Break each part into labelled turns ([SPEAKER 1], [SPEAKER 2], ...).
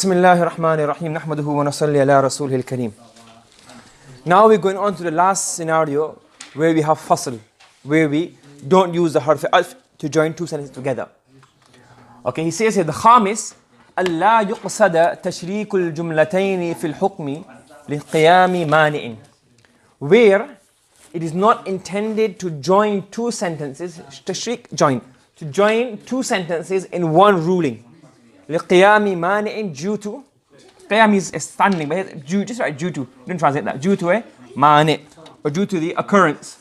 [SPEAKER 1] Bismillahir Rahmanir Rahim. Nahmaduhu wa nusalli ala rasulihil kareem. Now we're going on to the last scenario where we have fasl, where we don't use the harf alf to join two sentences together. Okay, he says here the khamis ألا يقصد تشريك الجملتين في الحكم لقيام مانع, where it is not intended to join two sentences, tashrik, to join two sentences in one ruling. لقيام مانع, due to, qiyam is standing, but due, just write due to, don't translate that, due to a mani, or due to the occurrence.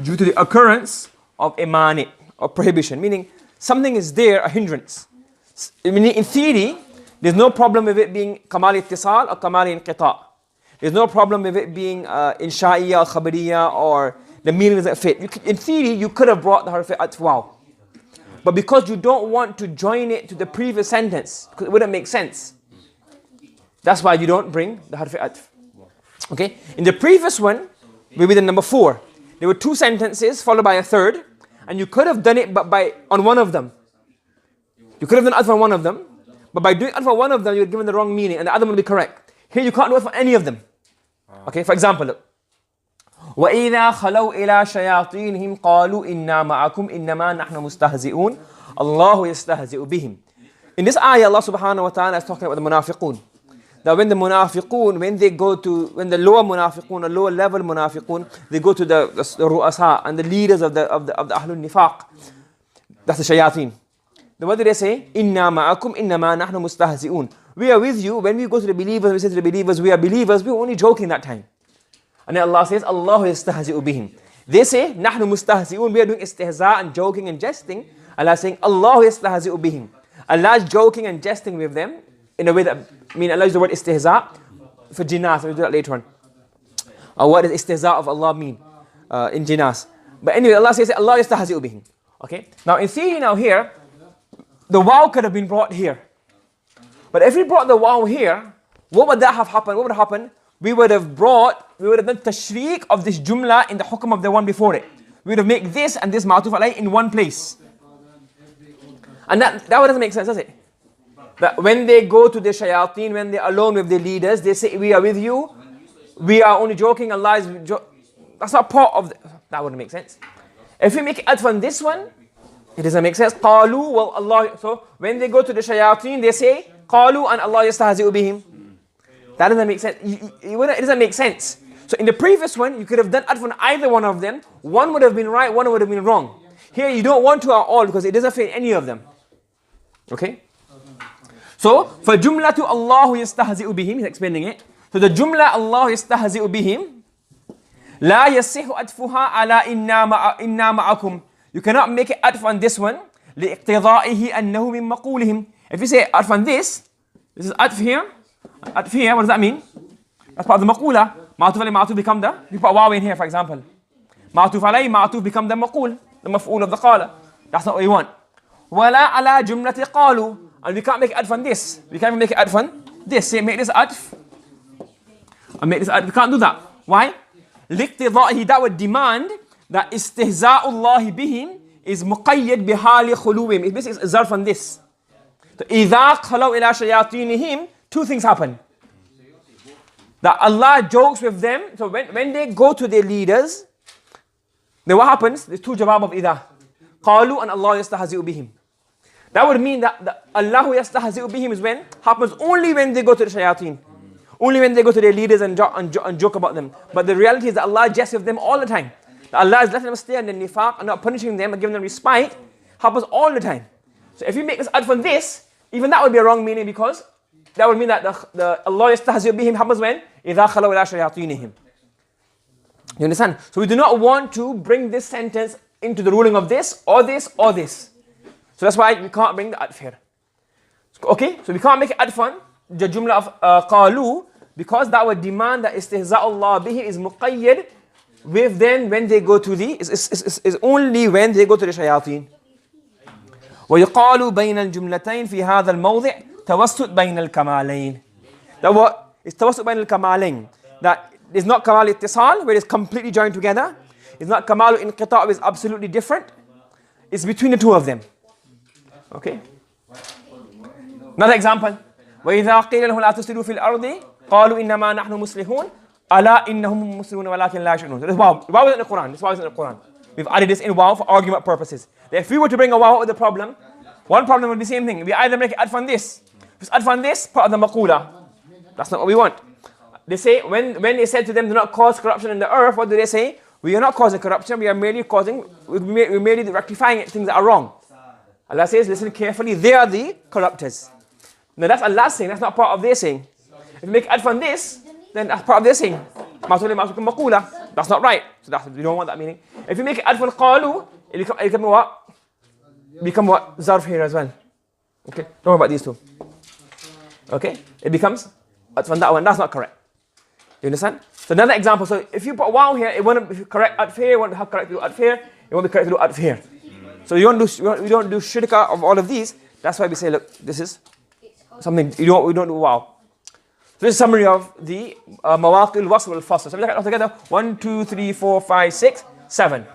[SPEAKER 1] Due to the occurrence of a mani, or prohibition, meaning something is there, a hindrance. Meaning in theory, there's no problem with it being kamal ittisal or kamal inqita. There's no problem with it being insha'iyya or khabariyya, or the meaning doesn't fit. In theory, you could have brought the harf atf waw. But because you don't want to join it to the previous sentence, because it wouldn't make sense, that's why you don't bring the harf atf. Okay? In the previous one, maybe the number 4, there were two sentences followed by a third, and you could have done it but on one of them. You could have done atf on one of them, but by doing atf on one of them, you're given the wrong meaning, and the other one will be correct. Here you can't do it for any of them. Okay, for example, look. وَإِذَا خَلَوْا إِلَى شَيَاطِينِهِمْ قَالُوا إِنَّا مَعَكُمْ إِنَّمَا نَحْنُ مُسْتَهْزِئُونَ اللَّهُ يَسْتَهْزِئُ بِهِمْ. In this ayah, Allah subhanahu wa ta'ala is talking about the munafiqun. That when the munafiqun, when the lower munafiqun, or lower level munafiqun, they go to the ru'asa and the leaders of the ahlul nifaq, that's the shayateen. Then what do they say? إِنَّا مَعَكُمْ إِنَّمَا نَحْنُ مُسْتَهْزِئُونَ. We are with you. When we go to the believers, we say to the believers, we are believers, we are only joking that time. And then Allah says, Allahu yastahzi'u bihim. They say, Nahnu mustahzi'un, we are doing istihza and joking and jesting. Allah is saying, Allahu yastahzi'u bihim. Allah is joking and jesting with them in a way that, Allah used the word istihza for jinas. We'll do that later on. What does istihza of Allah mean in jinas? But anyway, Allah says, Allah yastahzi'u bihim. Okay? Now in theory now here, the waw could have been brought here. But if we brought the waw here, what would that have happened? What would have happened? We would have done tashriq of this jumla in the hukm of the one before it. We would have made this and this ma'tuf alayh in one place. And that doesn't make sense, does it? That when they go to the shayateen, when they're alone with the leaders, they say, we are with you, we are only joking, Allah is that's not part of that wouldn't make sense. If we make atf on this one, it doesn't make sense. Qalu, well Allah, so when they go to the shayateen, they say, Qalu and Allah yastahzi'u bihim. That doesn't make sense. It doesn't make sense. So in the previous one, you could have done atf on either one of them. One would have been right, one would have been wrong. Here you don't want to at all because it doesn't fit any of them. Okay? So, for jumla to Allah yastahzi'u bihim, he's explaining it. So the jumla Allah yastahzi'u bihim, la yasihu atfuha ala inna ma'akum. You cannot make it atf on this one. لِإِقْتِضَائِهِ أَنَّهُ مِن مَقُولِهِم. If you say atf on this is atf here. Atf here, what does that mean? That's part of the maqula. Ma'tuf alayhi, ma'tuf become the, you put waw in here for example. Ma'tuf alayhi, ma'tuf become the maqul, the maf'ul of the qala. That's not what we want. وَلَا عَلَى جُمْلَةِ قَالُوا. And we can't make atf on this. We can't even make it atf on this. Say make this atf. And make this atf. We can't do that. Why? لِقْتِضَائِهِ, that would demand that istihza'ullahi bihim is muqayyad bihali khuluwim. This is zarf on this. So إِذَا خَلَوْا إِلَى شَيَاطِينِهِمْ, two things happen. That Allah jokes with them. So when they go to their leaders, then what happens? There's two jawab of idha. Qalu and Allah yastahzi'u bihim. That would mean that Allah yastahzi'u bihim is when? Happens only when they go to the shayateen. Only when they go to their leaders and joke about them. But the reality is that Allah jests with them all the time. That Allah is letting them stay in the nifaq and not punishing them and giving them respite. Happens all the time. So if you make this adf on this, even that would be a wrong meaning because that would mean that the Allah yastahzi'u bihim happens when? إِذَا خَلَوْا إِلَى شَيَاطِينِهِمْ. You understand? So we do not want to bring this sentence into the ruling of this, or this, or this. So that's why we can't bring the atf here. Okay? So we can't make atf on the jumla of qalu because that would demand that istihza'ullah bihi is muqayyad with them when they go to the, is only when they go to the shayateen. وَيُقَالُ بَيْنَ الْجُمْلَتَيْنِ فِي هَذَا الْمَوْضِعِ تَوَسُّطْ بَيْنَ الْكَمَالَيْنِ. That what? It's tawassut bayn al-kamalain. That is not kamal ittisal, where it's completely joined together. It's not kamal inqita', which is absolutely different. It's between the two of them. Okay? Another example. وَإِذَا قِيلَ لَهُمْ لَا تُفْسِدُوا فِي الْأَرْضِ قَالُوا إِنَّمَا نَحْنُ مُصْلِحُونَ أَلَا إِنَّهُمْ مُصْلِحُونَ وَلَكِنْ لَا يَشْعُرُونَ. So this wow. Wow is in the Quran. This wow is in the Quran. We've added this in wow for argument purposes. That if we were to bring a wow with the problem, one problem would be the same thing. We either make it add from this. If it's add from this, part of the maqula. That's not what we want. They say, when they said to them, do not cause corruption in the earth, what do they say? We are not causing corruption, we are merely we're merely rectifying things that are wrong. Allah says, listen carefully, they are the corruptors. Now that's Allah's saying, that's not part of their saying. If you make add from this, then that's part of their saying. That's not right. So we don't want that meaning. If you make it add from qalu, it become what? Become what? Zarf here as well. Okay? Don't worry about these two. Okay? It becomes add from that one. That's not correct. You understand? So another example. So if you put wow here, it won't be correct at here, it won't have correct to do at here, it won't be correct to do at here. So we don't do shirka of all of these. That's why we say, look, this is something we don't do wow. So this is a summary of the mawaqi al-wasl al-fasl. So we look at it all together. 1, 2, 3, 4, 5, 6, 7.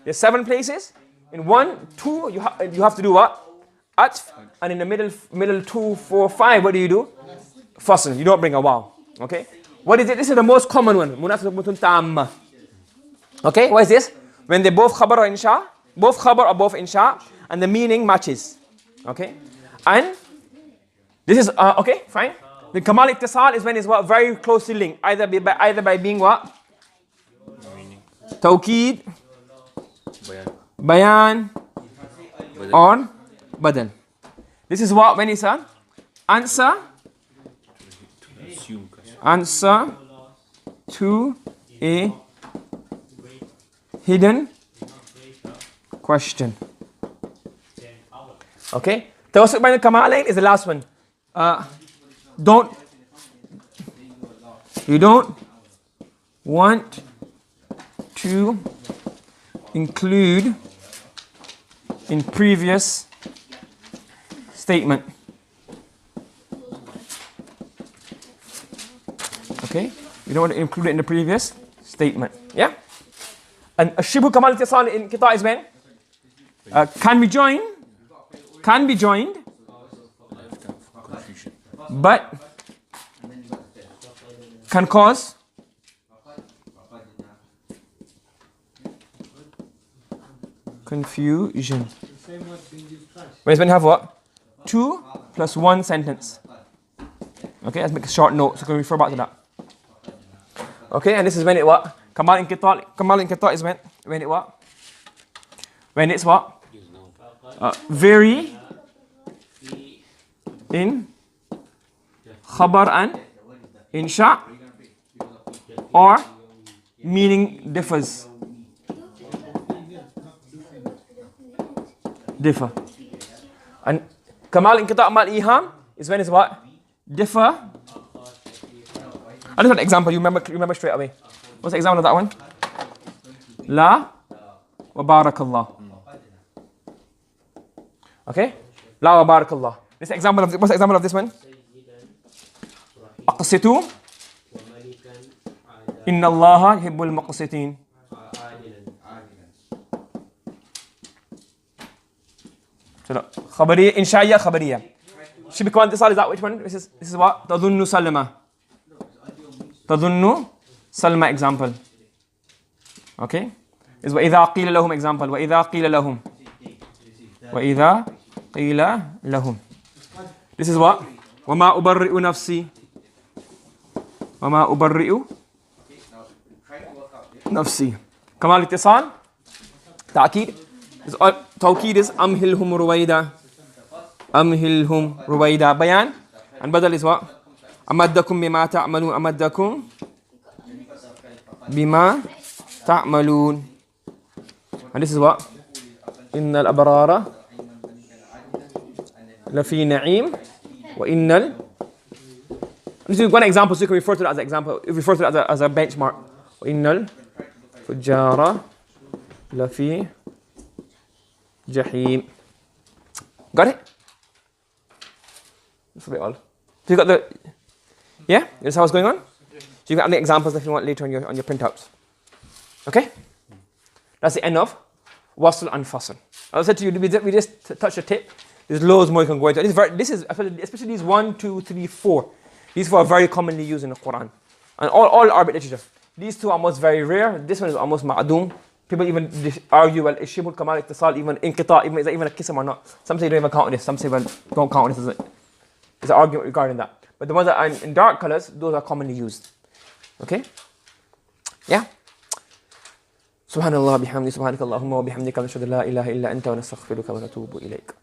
[SPEAKER 1] There's 7 places. In 1, 2, you have to do what? Atf. And in the middle 2, 4, 5, what do you do? Fasl. You don't bring a wow. Okay? What is it? This is the most common one. Munasabatun tamma. Okay? What is this? When they both khabar or insha, both khabar or both insha, and the meaning matches. Okay? And this is okay, fine. The kamal ittisal is when it's what? Very closely linked. Either by being what? Tawqeed, bayan, or badal. This is what? When it's an answer to a hidden question. Okay? Tawassuq by the Kamalain is the last one. You don't want to include in previous statement. Okay? You don't want to include it in the previous statement. Yeah? And a shibhu kamal ittisal in qita is when? Can be joined, but can cause confusion. Whereas when you have what? 2 plus 1 sentence. Okay, let's make a short note so we can refer back to that. Okay, and this is when it what? Kamal in qita is when it what? When it's what? Vary in khabar and insha, or meaning differs. Differ. And kamal in qita mal iham is when it's what? Differ. I just want an example. You remember straight away. What's the example of that one? La wa barakallah. Okay? La wa barakallah. What's the example of this one? Aqsitu. Inna Allaha yuhibbul muqsitin. So look, khabariya, insha'iyya, khabariya. Should be kamal ittisal is that which one? This is what? Tadunnu salama. Tadunnu salma example. Okay? Is wa idha qila lahum example. Wa idha qila lahum. Wa idha qila lahum. This is what? Wa ma ubarri'u nafsi. Wa ma ubarri'u nafsi. Kamal ittisal. Ta'keed. Tawqeed is amhilhum ruwaida. Amhilhum ruwaida. Bayan. And badal is what? Amaddakum bima ta'malun. Amaddakum bima ta'malun. And this is what? Innal abrara lafi na'im wa innal. This is one example, so you can refer to that as an example. You refer to that as a benchmark. Wa innal fujjara lafi jahim. Got it? That's about all. So you got the, yeah? This is how it's going on? So you got any examples if you want later on your printouts. Okay? That's the end of wasl and fasl. I said to you, we just touched the tip. There's loads more you can go into. This is especially these 1, 2, 3, 4. These four are very commonly used in the Quran. And all Arabic literature. These two are almost very rare. This one is almost ma'adum. People even argue, well, is shibul kamal ittisal even inqita, is that even a qism or not? Some say don't even count this. Some say, well, don't count this. There's an argument regarding that. But the ones that are in dark colors, those are commonly used. Okay? Yeah? Subhanallah bihamdi, subhanakallahumma wa bihamdika, nashhadu an la ilaha illa anta wa nastaghfiruka wa natubu ilayk.